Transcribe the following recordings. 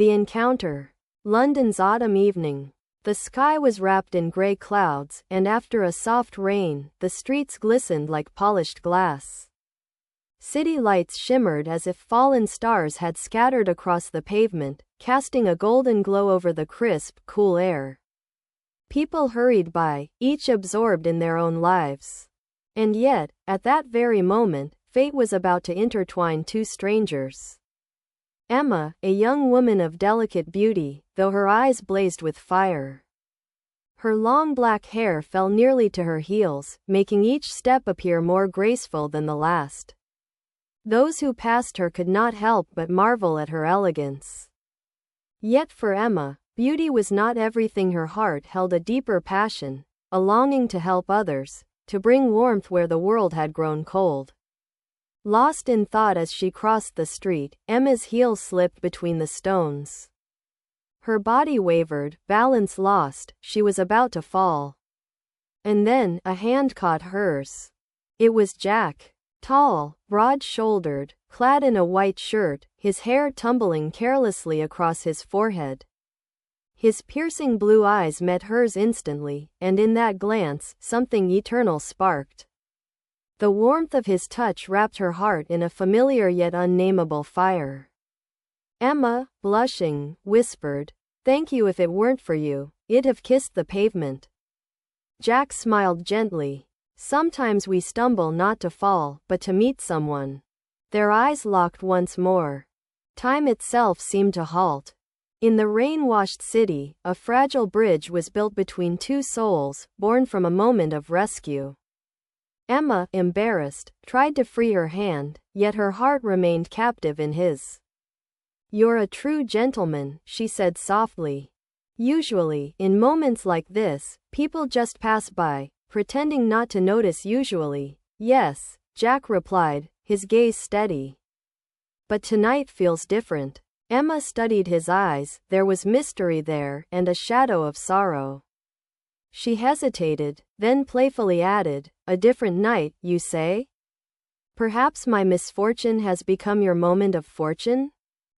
The encounter. London's autumn evening. The sky was wrapped in grey clouds, and after a soft rain, the streets glistened like polished glass. City lights shimmered as if fallen stars had scattered across the pavement, casting a golden glow over the crisp, cool air. People hurried by, each absorbed in their own lives. And yet, at that very moment, fate was about to intertwine two strangers. Emma, a young woman of delicate beauty, though her eyes blazed with fire. Her long black hair fell nearly to her heels, making each step appear more graceful than the last. Those who passed her could not help but marvel at her elegance. Yet for Emma, beauty was not everything. Her heart held a deeper passion, a longing to help others, to bring warmth where the world had grown cold. Lost in thought as she crossed the street, Emma's heels slipped between the stones. Her body wavered, balance lost, she was about to fall. And then, a hand caught hers. It was Jack. Tall, broad-shouldered, clad in a white shirt, his hair tumbling carelessly across his forehead. His piercing blue eyes met hers instantly, and in that glance, something eternal sparked. The warmth of his touch wrapped her heart in a familiar yet unnameable fire. Emma, blushing, whispered, "Thank you. If it weren't for you, I'd have kissed the pavement." Jack smiled gently. Sometimes we stumble not to fall, but to meet someone. Their eyes locked once more. Time itself seemed to halt. In the rain-washed city, a fragile bridge was built between two souls, born from a moment of rescue. Emma, embarrassed, tried to free her hand, yet her heart remained captive in his. "You're a true gentleman," she said softly. Usually, in moments like this, people just pass by, pretending not to notice. Usually, yes, Jack replied, his gaze steady. "But tonight feels different." Emma studied his eyes, there was mystery there, and a shadow of sorrow. She hesitated, then playfully added, "A different night, you say? Perhaps my misfortune has become your moment of fortune?"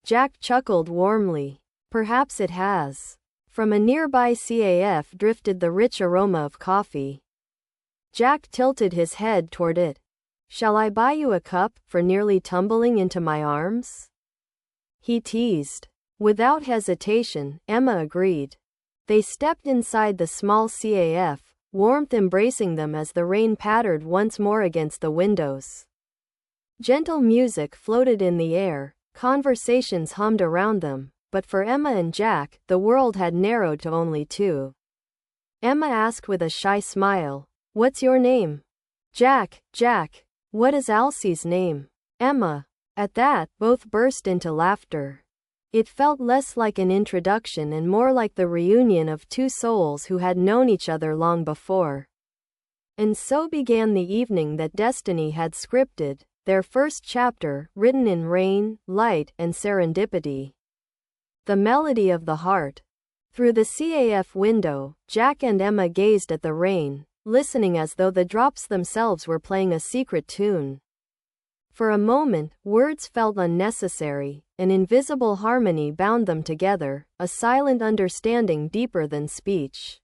Jack chuckled warmly. "Perhaps it has." From a nearby CAF drifted the rich aroma of coffee. Jack tilted his head toward it. "Shall I buy you a cup, for nearly tumbling into my arms?" he teased. Without hesitation, Emma agreed. They stepped inside the small CAF, warmth embracing them as the rain pattered once more against the windows. Gentle music floated in the air, conversations hummed around them, but for Emma and Jack, the world had narrowed to only two. Emma asked with a shy smile, "What's your name?" Jack. "What is Elsie's name?" Emma. At that, both burst into laughter. It felt less like an introduction and more like the reunion of two souls who had known each other long before. And so began the evening that destiny had scripted, their first chapter, written in rain, light, and serendipity. The melody of the heart. Through the CAF window, Jack and Emma gazed at the rain, listening as though the drops themselves were playing a secret tune. For a moment, words felt unnecessary, an invisible harmony bound them together, a silent understanding deeper than speech.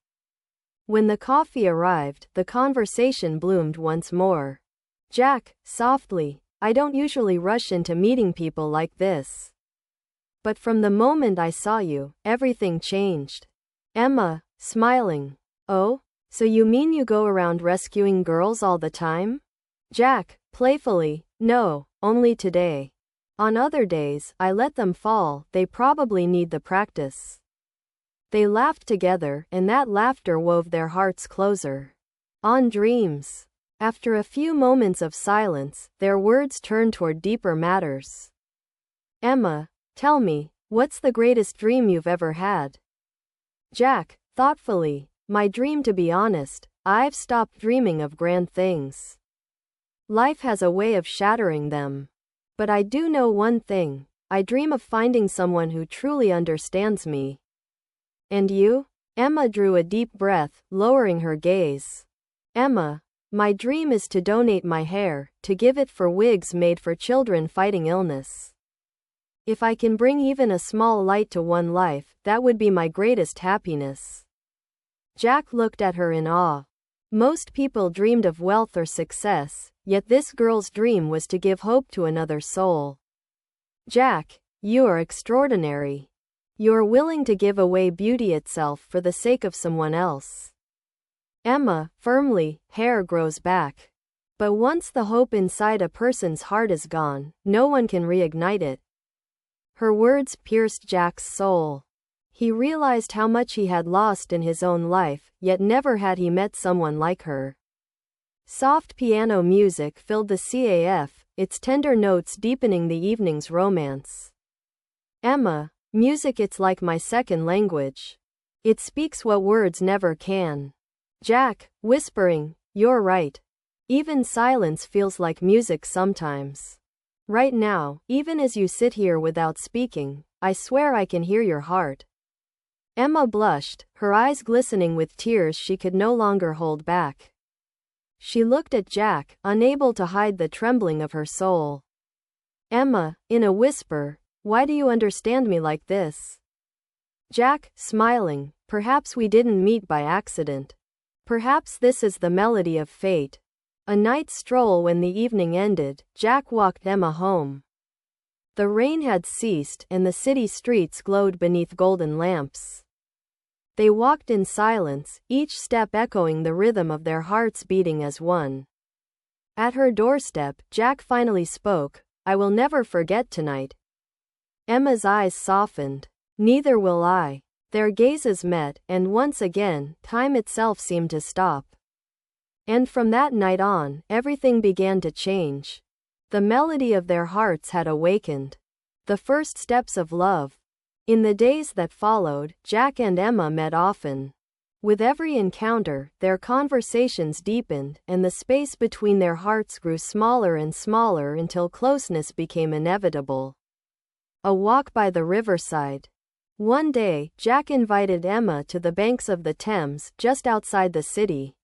When the coffee arrived, the conversation bloomed once more. Jack, softly, "I don't usually rush into meeting people like this. But from the moment I saw you, everything changed." Emma, smiling, "Oh? So you mean you go around rescuing girls all the time?" Jack, playfully, "No, only today. On other days, I let them fall, they probably need the practice." They laughed together, and that laughter wove their hearts closer. On dreams. After a few moments of silence, their words turned toward deeper matters. "Emma, tell me, what's the greatest dream you've ever had?" Jack, thoughtfully, "My dream, to be honest, I've stopped dreaming of grand things. Life has a way of shattering them. But I do know one thing, I dream of finding someone who truly understands me." "And you?" Emma drew a deep breath, lowering her gaze. Emma, "My dream is to donate my hair, to give it for wigs made for children fighting illness." If I can bring even a small light to one life, that would be my greatest happiness. Jack looked at her in awe. Most people dreamed of wealth or success, yet this girl's dream was to give hope to another soul. Jack, you are extraordinary. You're willing to give away beauty itself for the sake of someone else. Emma, firmly, hair grows back. But once the hope inside a person's heart is gone, no one can reignite it. Her words pierced Jack's soul. He realized how much he had lost in his own life, yet never had he met someone like her. Soft piano music filled the CAF, its tender notes deepening the evening's romance. Emma, music, it's like my second language. It speaks what words never can. Jack, whispering, you're right. Even silence feels like music sometimes. Right now, even as you sit here without speaking, I swear I can hear your heart. Emma blushed, her eyes glistening with tears she could no longer hold back. She looked at Jack, unable to hide the trembling of her soul. Emma, in a whisper, why do you understand me like this? Jack, smiling, perhaps we didn't meet by accident. Perhaps this is the melody of fate. A night stroll. When the evening ended, Jack walked Emma home. The rain had ceased, and the city streets glowed beneath golden lamps. They walked in silence, each step echoing the rhythm of their hearts beating as one. At her doorstep, Jack finally spoke, I will never forget tonight. Emma's eyes softened. Neither will I. Their gazes met, and once again, time itself seemed to stop. And from that night on, everything began to change. The melody of their hearts had awakened. The first steps of love. In the days that followed, Jack and Emma met often. With every encounter, their conversations deepened, and the space between their hearts grew smaller and smaller until closeness became inevitable. A walk by the riverside. One day, Jack invited Emma to the banks of the Thames, just outside the city.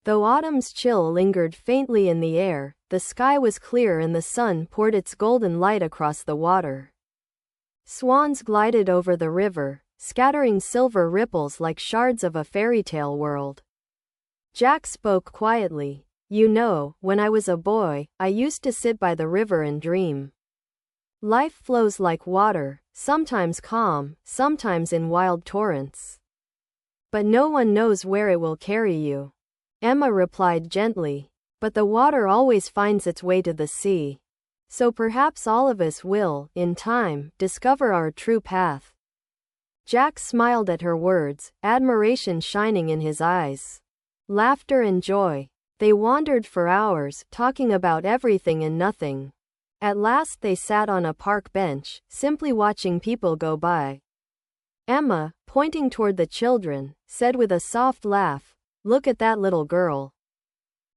Though autumn's chill lingered faintly in the air, the sky was clear and the sun poured its golden light across the water. Swans glided over the river, scattering silver ripples like shards of a fairy tale world. Jack spoke quietly. You know, when I was a boy, I used to sit by the river and dream. Life flows like water, sometimes calm, sometimes in wild torrents. But no one knows where it will carry you. Emma replied gently. But the water always finds its way to the sea. So perhaps all of us will, in time, discover our true path. Jack smiled at her words, admiration shining in his eyes. Laughter and joy. They wandered for hours, talking about everything and nothing. At last they sat on a park bench, simply watching people go by. Emma, pointing toward the children, said with a soft laugh, look at that little girl.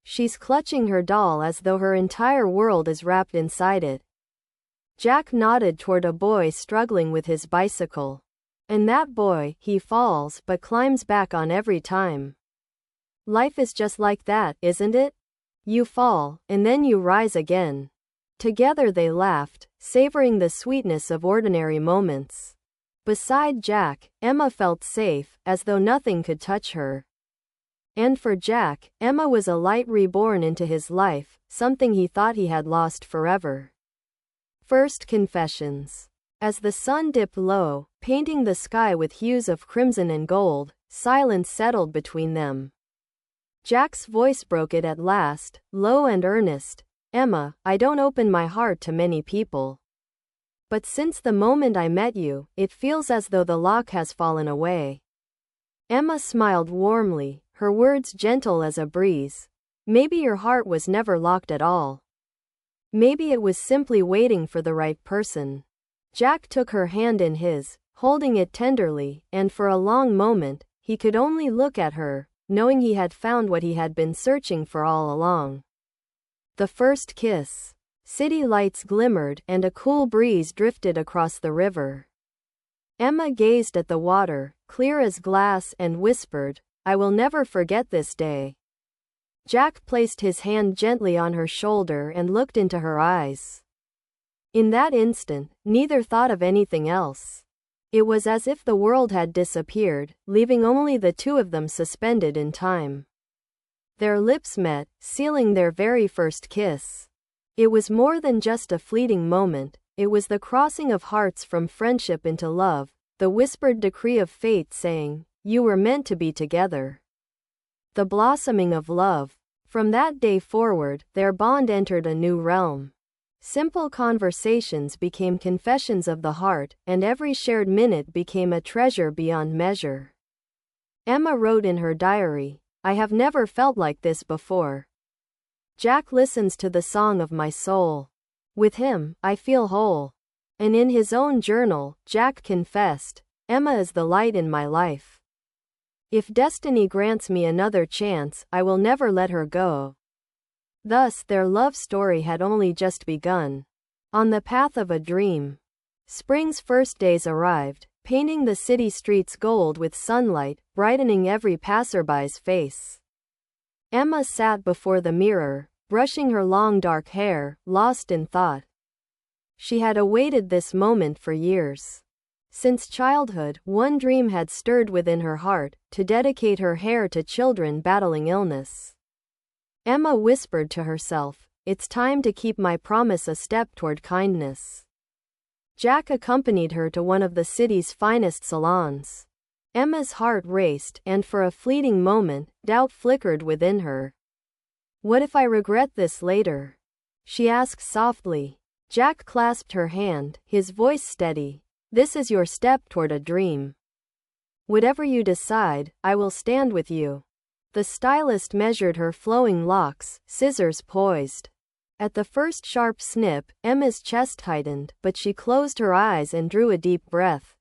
She's clutching her doll as though her entire world is wrapped inside it. Jack nodded toward a boy struggling with his bicycle. And that boy, he falls but climbs back on every time. Life is just like that, isn't it? You fall, and then you rise again. Together they laughed, savoring the sweetness of ordinary moments. Beside Jack, Emma felt safe, as though nothing could touch her. And for Jack, Emma was a light reborn into his life, something he thought he had lost forever. First confessions. As the sun dipped low, painting the sky with hues of crimson and gold, silence settled between them. Jack's voice broke it at last, low and earnest. Emma, I don't open my heart to many people. But since the moment I met you, it feels as though the lock has fallen away. Emma smiled warmly, her words gentle as a breeze. Maybe your heart was never locked at all. Maybe it was simply waiting for the right person. Jack took her hand in his, holding it tenderly, and for a long moment, he could only look at her, knowing he had found what he had been searching for all along. The first kiss. City lights glimmered, and a cool breeze drifted across the river. Emma gazed at the water, clear as glass, and whispered, I will never forget this day. Jack placed his hand gently on her shoulder and looked into her eyes. In that instant, neither thought of anything else. It was as if the world had disappeared, leaving only the two of them suspended in time. Their lips met, sealing their very first kiss. It was more than just a fleeting moment, it was the crossing of hearts from friendship into love, the whispered decree of fate saying, "You were meant to be together." The blossoming of love. From that day forward, their bond entered a new realm. Simple conversations became confessions of the heart, and every shared minute became a treasure beyond measure. Emma wrote in her diary, "I have never felt like this before. Jack listens to the song of my soul. With him, I feel whole." And in his own journal, Jack confessed, "Emma is the light in my life. If destiny grants me another chance, I will never let her go." Thus, their love story had only just begun. On the path of a dream. Spring's first days arrived, painting the city streets gold with sunlight, brightening every passerby's face. Emma sat before the mirror, brushing her long dark hair, lost in thought. She had awaited this moment for years. Since childhood, one dream had stirred within her heart, to dedicate her hair to children battling illness. Emma whispered to herself, "It's time to keep my promise a step toward kindness." Jack accompanied her to one of the city's finest salons. Emma's heart raced, and for a fleeting moment, doubt flickered within her. "What if I regret this later?" she asked softly. Jack clasped her hand, his voice steady. "This is your step toward a dream. Whatever you decide, I will stand with you." The stylist measured her flowing locks, scissors poised. At the first sharp snip, Emma's chest tightened, but she closed her eyes and drew a deep breath.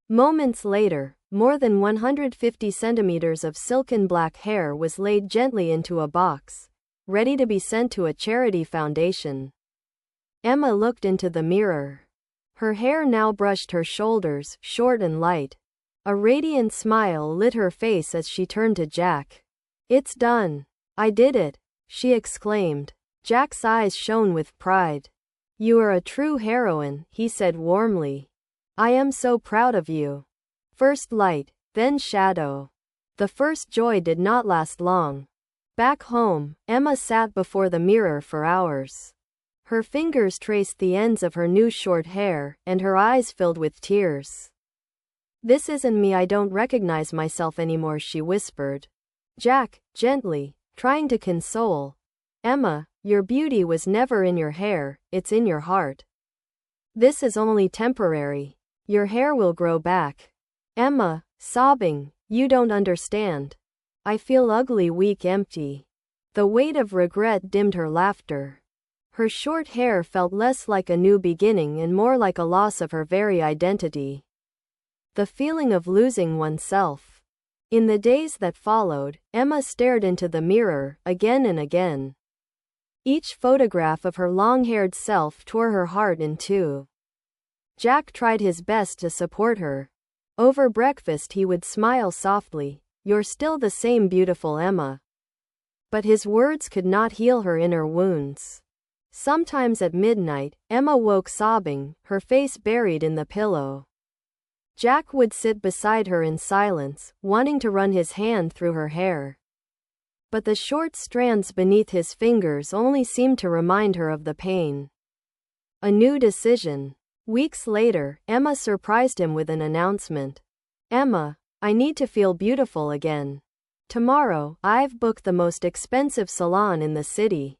Moments later, more than 150 centimeters of silken black hair was laid gently into a box, ready to be sent to a charity foundation. Emma looked into the mirror. Her hair now brushed her shoulders, short and light. A radiant smile lit her face as she turned to Jack. "It's done. I did it," she exclaimed. Jack's eyes shone with pride. "You are a true heroine," he said warmly. "I am so proud of you." First light, then shadow. The first joy did not last long. Back home, Emma sat before the mirror for hours. Her fingers traced the ends of her new short hair, and her eyes filled with tears. "This isn't me, I don't recognize myself anymore," she whispered. Jack, gently, trying to console. "Emma, your beauty was never in your hair, it's in your heart. This is only temporary. Your hair will grow back." Emma, sobbing, "You don't understand. I feel ugly, weak, empty." The weight of regret dimmed her laughter. Her short hair felt less like a new beginning and more like a loss of her very identity. The feeling of losing oneself. In the days that followed, Emma stared into the mirror, again and again. Each photograph of her long-haired self tore her heart in two. Jack tried his best to support her. Over breakfast he would smile softly, "You're still the same beautiful Emma." But his words could not heal her inner wounds. Sometimes at midnight, Emma woke sobbing, her face buried in the pillow. Jack would sit beside her in silence, wanting to run his hand through her hair. But the short strands beneath his fingers only seemed to remind her of the pain. A new decision. Weeks later, Emma surprised him with an announcement. "Emma, I need to feel beautiful again. Tomorrow, I've booked the most expensive salon in the city.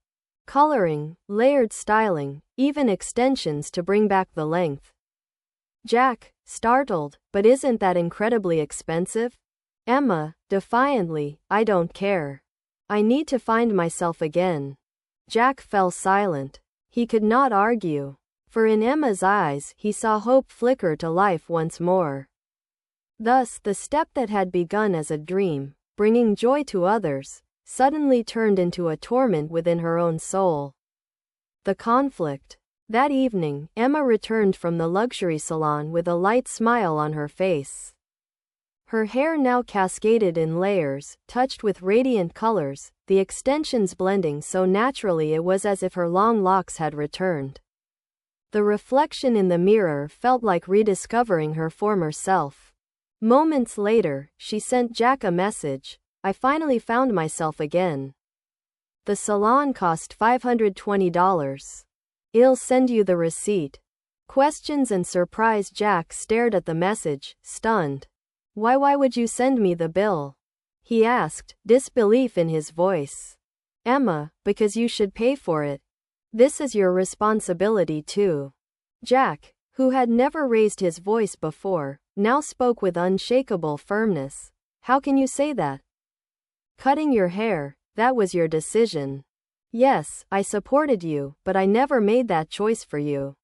Coloring, layered styling, even extensions to bring back the length." Jack, startled, "But isn't that incredibly expensive?" Emma, defiantly, "I don't care. I need to find myself again." Jack fell silent. He could not argue. For in Emma's eyes, he saw hope flicker to life once more. Thus, the step that had begun as a dream, bringing joy to others, suddenly turned into a torment within her own soul. The conflict. That evening, Emma returned from the luxury salon with a light smile on her face. Her hair now cascaded in layers, touched with radiant colors, the extensions blending so naturally it was as if her long locks had returned. The reflection in the mirror felt like rediscovering her former self. Moments later, she sent Jack a message. I finally found myself again. The salon cost $520. I'll send you the receipt. Questions and surprise. Jack stared at the message, stunned. Why would you send me the bill? He asked, disbelief in his voice. Emma, because you should pay for it. This is your responsibility too. Jack, who had never raised his voice before, now spoke with unshakable firmness. How can you say that? Cutting your hair, that was your decision. Yes, I supported you, but I never made that choice for you.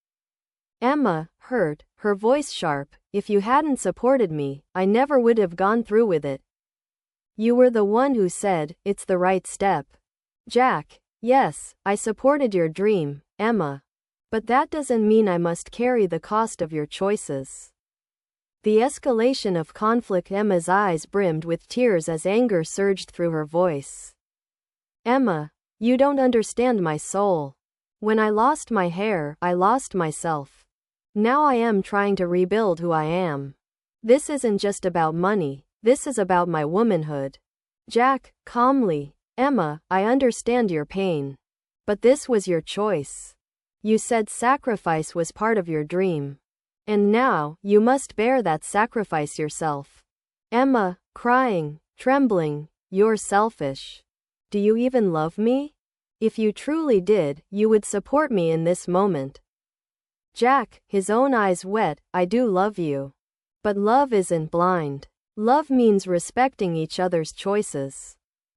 Emma, hurt, her voice sharp, if you hadn't supported me, I never would have gone through with it. You were the one who said, it's the right step. Jack, yes, I supported your dream, Emma. But that doesn't mean I must carry the cost of your choices. The escalation of conflict. Emma's eyes brimmed with tears as anger surged through her voice. Emma, you don't understand my soul. When I lost my hair, I lost myself. Now I am trying to rebuild who I am. This isn't just about money, this is about my womanhood. Jack, calmly, Emma, I understand your pain. But this was your choice. You said sacrifice was part of your dream. And now, you must bear that sacrifice yourself. Emma, crying, trembling, you're selfish. Do you even love me? If you truly did, you would support me in this moment. Jack, his own eyes wet, I do love you. But love isn't blind. Love means respecting each other's choices.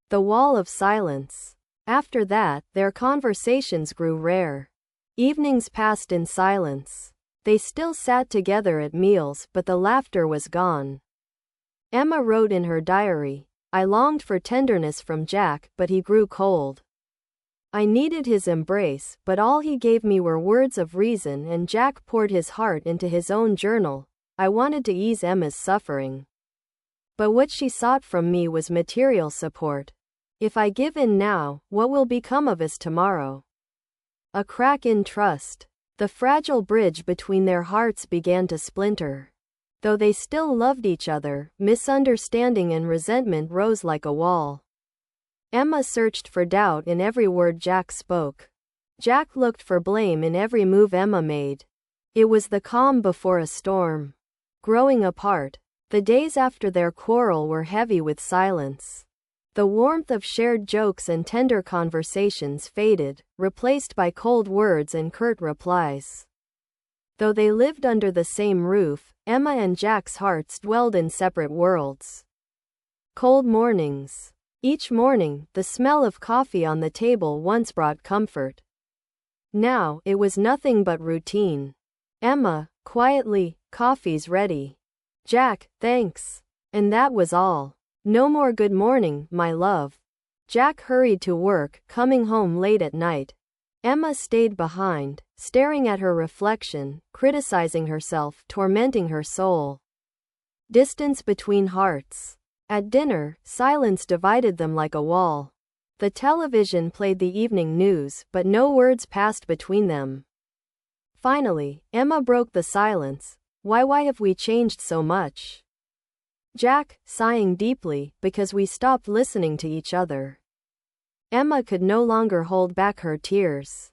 The wall of silence. After that, their conversations grew rare. Evenings passed in silence. They still sat together at meals, but the laughter was gone. Emma wrote in her diary, I longed for tenderness from Jack, but he grew cold. I needed his embrace, but all he gave me were words of reason, and Jack poured his heart into his own journal. I wanted to ease Emma's suffering. But what she sought from me was material support. If I give in now, what will become of us tomorrow? A crack in trust. The fragile bridge between their hearts began to splinter. Though they still loved each other, misunderstanding and resentment rose like a wall. Emma searched for doubt in every word Jack spoke. Jack looked for blame in every move Emma made. It was the calm before a storm. Growing apart, the days after their quarrel were heavy with silence. The warmth of shared jokes and tender conversations faded, replaced by cold words and curt replies. Though they lived under the same roof, Emma and Jack's hearts dwelled in separate worlds. Cold mornings. Each morning, the smell of coffee on the table once brought comfort. Now, it was nothing but routine. Emma, quietly, coffee's ready. Jack, thanks. And that was all. No more good morning, my love. Jack hurried to work, coming home late at night. Emma stayed behind, staring at her reflection, criticizing herself, tormenting her soul. Distance between hearts. At dinner, silence divided them like a wall. The television played the evening news, but no words passed between them. Finally, Emma broke the silence. Why have we changed so much? Jack, sighing deeply, because we stopped listening to each other. Emma could no longer hold back her tears.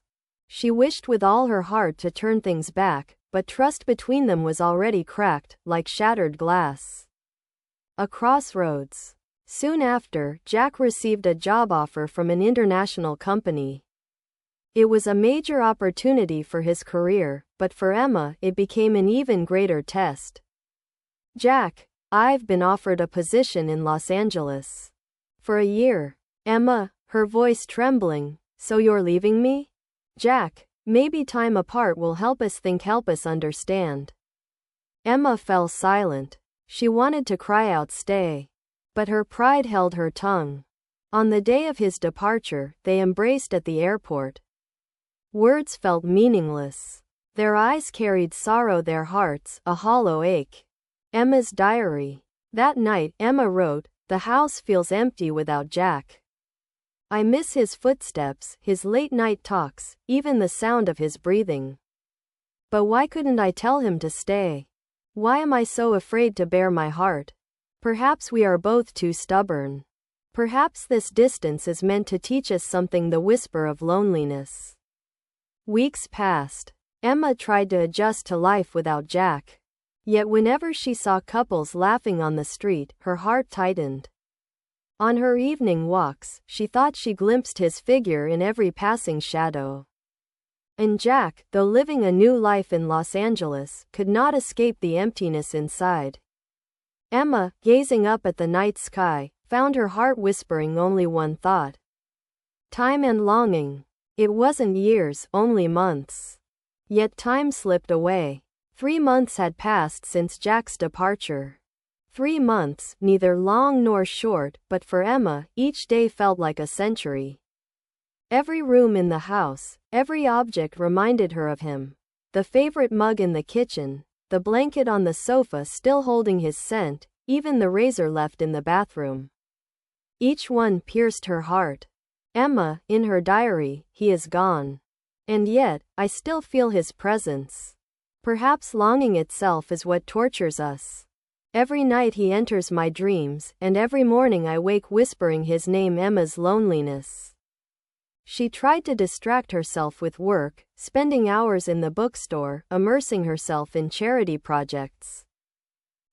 She wished with all her heart to turn things back, but trust between them was already cracked, like shattered glass. A crossroads. Soon after, Jack received a job offer from an international company. It was a major opportunity for his career, but for Emma, it became an even greater test. Jack, I've been offered a position in Los Angeles. For a year. Emma, her voice trembling, so you're leaving me? Jack, maybe time apart will help us understand. Emma fell silent. She wanted to cry out stay. But her pride held her tongue. On the day of his departure, they embraced at the airport. Words felt meaningless. Their eyes carried sorrow, their hearts, a hollow ache. Emma's diary. That night, Emma wrote, "The house feels empty without Jack. I miss his footsteps, his late-night talks, even the sound of his breathing. But why couldn't I tell him to stay? Why am I so afraid to bare my heart? Perhaps we are both too stubborn. Perhaps this distance is meant to teach us something. The whisper of loneliness. Weeks passed. Emma tried to adjust to life without Jack. Yet whenever she saw couples laughing on the street, her heart tightened. On her evening walks, she thought she glimpsed his figure in every passing shadow. And Jack, though living a new life in Los Angeles, could not escape the emptiness inside. Emma, gazing up at the night sky, found her heart whispering only one thought. Time and longing. It wasn't years, only months. Yet time slipped away. 3 months had passed since Jack's departure. 3 months, neither long nor short, but for Emma, each day felt like a century. Every room in the house, every object reminded her of him. The favorite mug in the kitchen, the blanket on the sofa still holding his scent, even the razor left in the bathroom. Each one pierced her heart. Emma, in her diary, he is gone. And yet, I still feel his presence. Perhaps longing itself is what tortures us. Every night he enters my dreams, and every morning I wake whispering his name. Emma's loneliness. She tried to distract herself with work, spending hours in the bookstore, immersing herself in charity projects.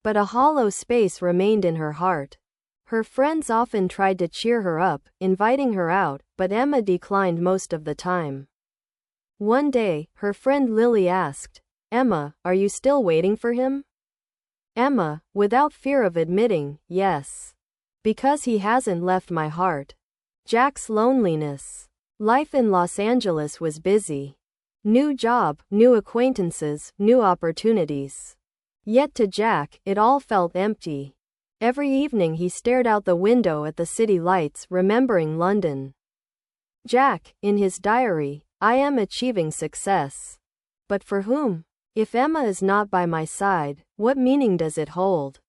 But a hollow space remained in her heart. Her friends often tried to cheer her up, inviting her out, but Emma declined most of the time. One day, her friend Lily asked, "Emma, are you still waiting for him?" Emma, without fear of admitting, "Yes. Because he hasn't left my heart." Jack's loneliness. Life in Los Angeles was busy. New job, new acquaintances, new opportunities. Yet to Jack, it all felt empty. Every evening he stared out the window at the city lights, remembering London. Jack, in his diary, "I am achieving success. But for whom? If Emma is not by my side, what meaning does it hold?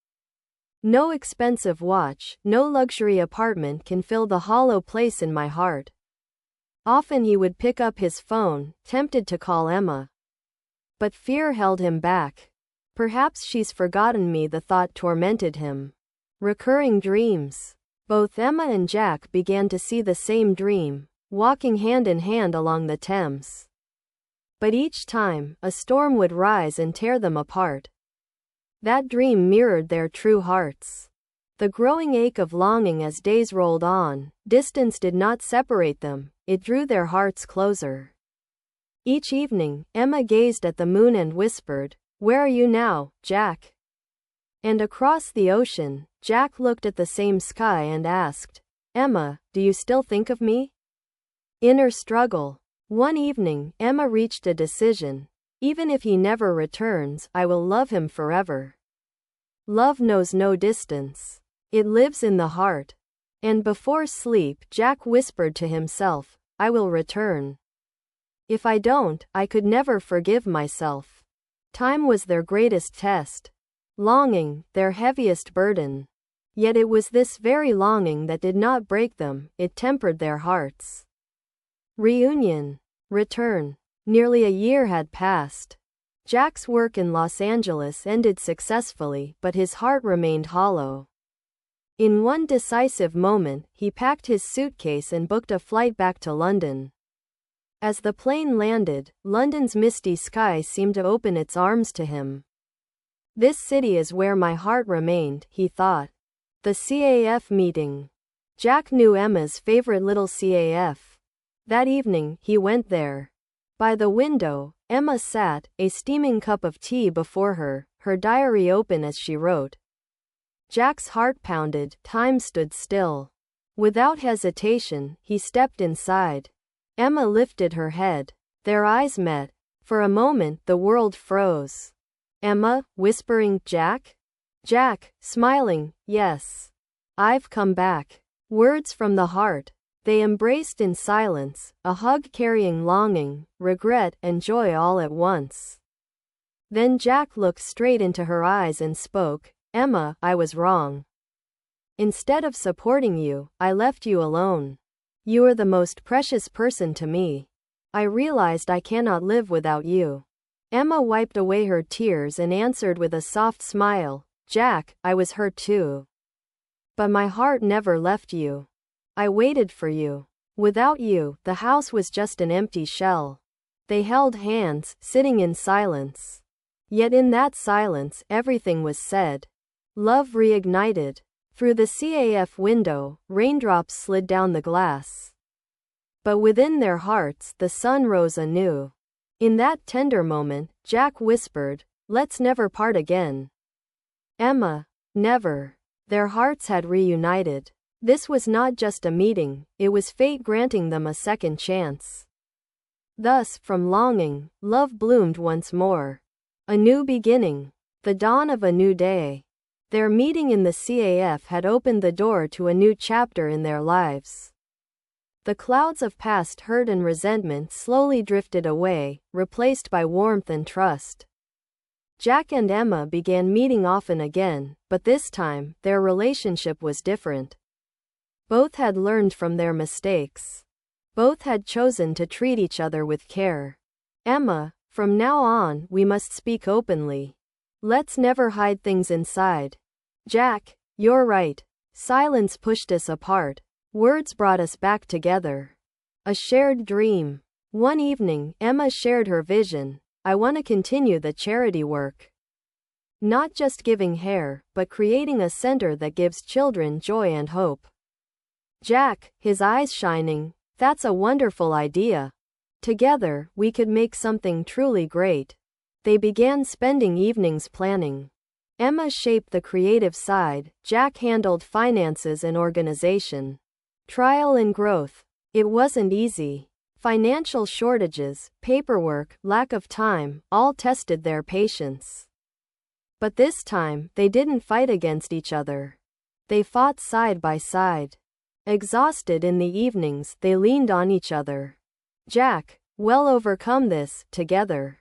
No expensive watch, no luxury apartment can fill the hollow place in my heart." Often he would pick up his phone, tempted to call Emma. But fear held him back. Perhaps she's forgotten me, the thought tormented him. Recurring dreams. Both Emma and Jack began to see the same dream, walking hand in hand along the Thames. But each time, a storm would rise and tear them apart. That dream mirrored their true hearts. The growing ache of longing as days rolled on, distance did not separate them, it drew their hearts closer. Each evening, Emma gazed at the moon and whispered, "Where are you now, Jack?" And across the ocean, Jack looked at the same sky and asked, "Emma, do you still think of me?" Inner struggle. One evening, Emma reached a decision. Even if he never returns, I will love him forever. Love knows no distance. It lives in the heart. And before sleep, Jack whispered to himself, "I will return. If I don't, I could never forgive myself." Time was their greatest test. Longing, their heaviest burden. Yet it was this very longing that did not break them, it tempered their hearts. Reunion. Return. Nearly a year had passed. Jack's work in Los Angeles ended successfully, but his heart remained hollow. In one decisive moment, he packed his suitcase and booked a flight back to London. As the plane landed, London's misty sky seemed to open its arms to him. "This city is where my heart remained," he thought. The CAF meeting. Jack knew Emma's favorite little CAF. That evening, he went there. By the window, Emma sat, a steaming cup of tea before her, her diary open as she wrote. Jack's heart pounded, time stood still. Without hesitation, he stepped inside. Emma lifted her head. Their eyes met. For a moment, the world froze. Emma, whispering, "Jack?" Jack, smiling, "Yes. I've come back." Words from the heart. They embraced in silence, a hug carrying longing, regret, and joy all at once. Then Jack looked straight into her eyes and spoke, "Emma, I was wrong. Instead of supporting you, I left you alone. You are the most precious person to me. I realized I cannot live without you." Emma wiped away her tears and answered with a soft smile, "Jack, I was hurt too. But my heart never left you. I waited for you. Without you, the house was just an empty shell." They held hands, sitting in silence. Yet in that silence, everything was said. Love reignited. Through the CAF window, raindrops slid down the glass. But within their hearts, the sun rose anew. In that tender moment, Jack whispered, "Let's never part again." Emma, never. Their hearts had reunited. This was not just a meeting, it was fate granting them a second chance. Thus, from longing, love bloomed once more. A new beginning. The dawn of a new day. Their meeting in the CAF had opened the door to a new chapter in their lives. The clouds of past hurt and resentment slowly drifted away, replaced by warmth and trust. Jack and Emma began meeting often again, but this time, their relationship was different. Both had learned from their mistakes. Both had chosen to treat each other with care. "Emma, from now on, we must speak openly. Let's never hide things inside." "Jack, you're right. Silence pushed us apart. Words brought us back together." A shared dream. One evening, Emma shared her vision. "I want to continue the charity work. Not just giving hair, but creating a center that gives children joy and hope." Jack, his eyes shining, "That's a wonderful idea. Together, we could make something truly great." They began spending evenings planning. Emma shaped the creative side, Jack handled finances and organization. Trial and growth. It wasn't easy. Financial shortages, paperwork, lack of time, all tested their patience. But this time, they didn't fight against each other. They fought side by side. Exhausted in the evenings, they leaned on each other. Jack, "We'll overcome this, together."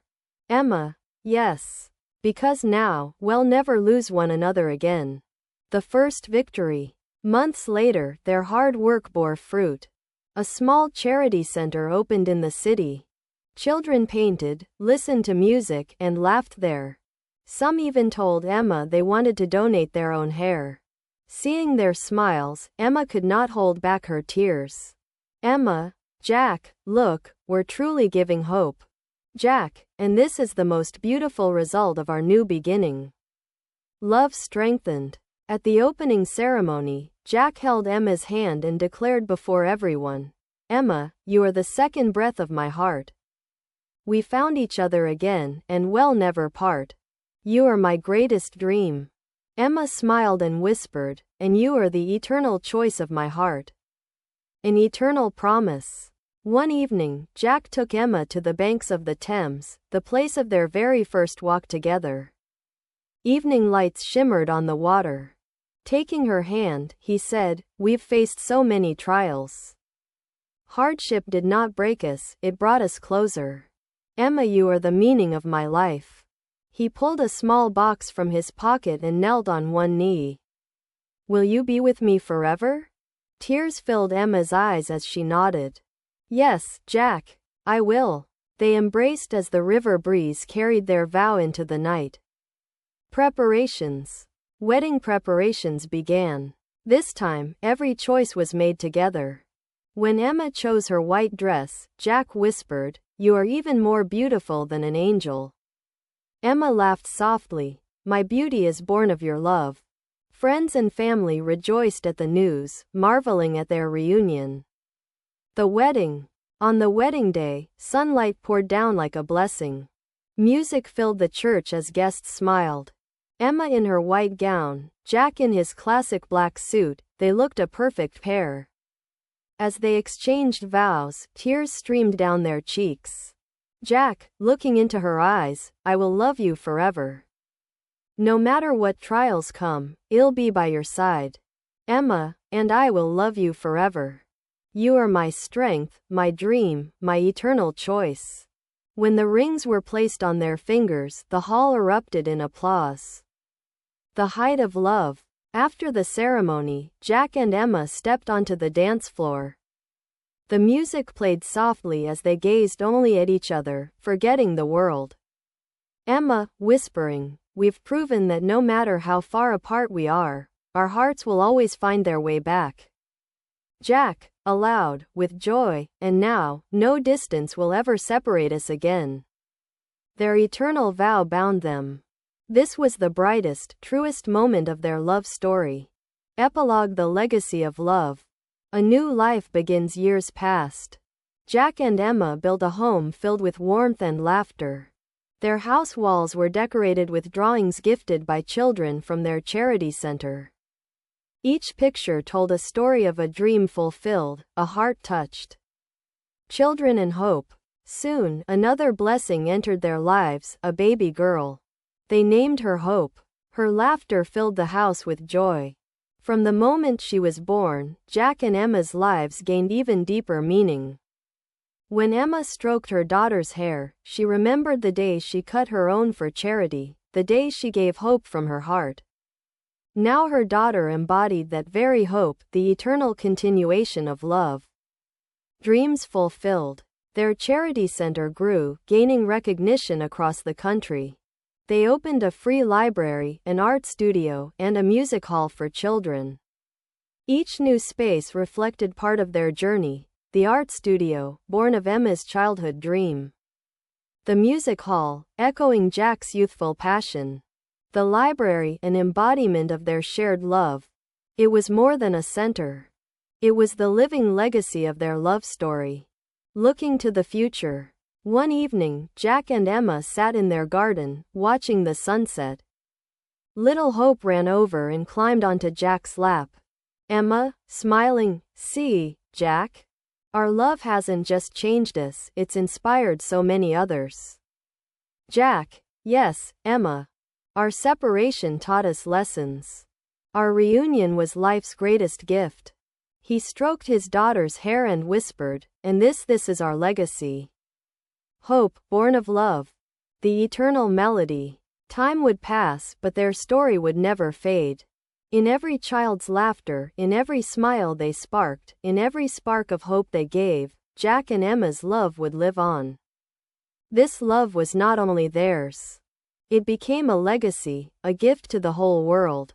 Emma, "Yes. Because now, we'll never lose one another again." The first victory. Months later, their hard work bore fruit. A small charity center opened in the city. Children painted, listened to music, and laughed there. Some even told Emma they wanted to donate their own hair. Seeing their smiles, Emma could not hold back her tears. "Emma, Jack, look, we're truly giving hope. Jack, and this is the most beautiful result of our new beginning." Love strengthened. At the opening ceremony, Jack held Emma's hand and declared before everyone, "Emma, you are the second breath of my heart. We found each other again, and we'll never part. You are my greatest dream." Emma smiled and whispered, "And you are the eternal choice of my heart." An eternal promise. One evening, Jack took Emma to the banks of the Thames, the place of their very first walk together. Evening lights shimmered on the water. Taking her hand, he said, "We've faced so many trials. Hardship did not break us, it brought us closer. Emma, you are the meaning of my life." He pulled a small box from his pocket and knelt on one knee. "Will you be with me forever?" Tears filled Emma's eyes as she nodded. "Yes, Jack, I will." They embraced as the river breeze carried their vow into the night. Preparations. Wedding preparations began. This time, every choice was made together. When Emma chose her white dress, Jack whispered, "You are even more beautiful than an angel." Emma laughed softly, "My beauty is born of your love." Friends and family rejoiced at the news, marveling at their reunion. The wedding. On the wedding day, sunlight poured down like a blessing. Music filled the church as guests smiled. Emma in her white gown, Jack in his classic black suit, they looked a perfect pair. As they exchanged vows, tears streamed down their cheeks. Jack, looking into her eyes, "I will love you forever. No matter what trials come, I'll be by your side." Emma, "And I will love you forever. You are my strength, my dream, my eternal choice." When the rings were placed on their fingers, the hall erupted in applause. The height of love. After the ceremony, Jack and Emma stepped onto the dance floor. The music played softly as they gazed only at each other, forgetting the world. Emma, whispering, "We've proven that no matter how far apart we are, our hearts will always find their way back." Jack, aloud, with joy, "And now, no distance will ever separate us again." Their eternal vow bound them. This was the brightest, truest moment of their love story. Epilogue: The legacy of love. A new life begins years past. Jack and Emma built a home filled with warmth and laughter. Their house walls were decorated with drawings gifted by children from their charity center. Each picture told a story of a dream fulfilled, a heart touched. Children and hope. Soon, another blessing entered their lives, a baby girl. They named her Hope. Her laughter filled the house with joy. From the moment she was born, Jack and Emma's lives gained even deeper meaning. When Emma stroked her daughter's hair, she remembered the day she cut her own for charity, the day she gave hope from her heart. Now her daughter embodied that very hope, the eternal continuation of love. Dreams fulfilled. Their charity center grew, gaining recognition across the country. They opened a free library, an art studio, and a music hall for children. Each new space reflected part of their journey. The art studio, born of Emma's childhood dream. The music hall, echoing Jack's youthful passion. The library, an embodiment of their shared love. It was more than a center. It was the living legacy of their love story. Looking to the future. One evening, Jack and Emma sat in their garden, watching the sunset. Little Hope ran over and climbed onto Jack's lap. Emma, smiling, "See, Jack? Our love hasn't just changed us, it's inspired so many others." Jack, "Yes, Emma. Our separation taught us lessons. Our reunion was life's greatest gift." He stroked his daughter's hair and whispered, "And this is our legacy. Hope, born of love. The eternal melody." Time would pass, but their story would never fade. In every child's laughter, in every smile they sparked, in every spark of hope they gave, Jack and Emma's love would live on. This love was not only theirs. It became a legacy, a gift to the whole world.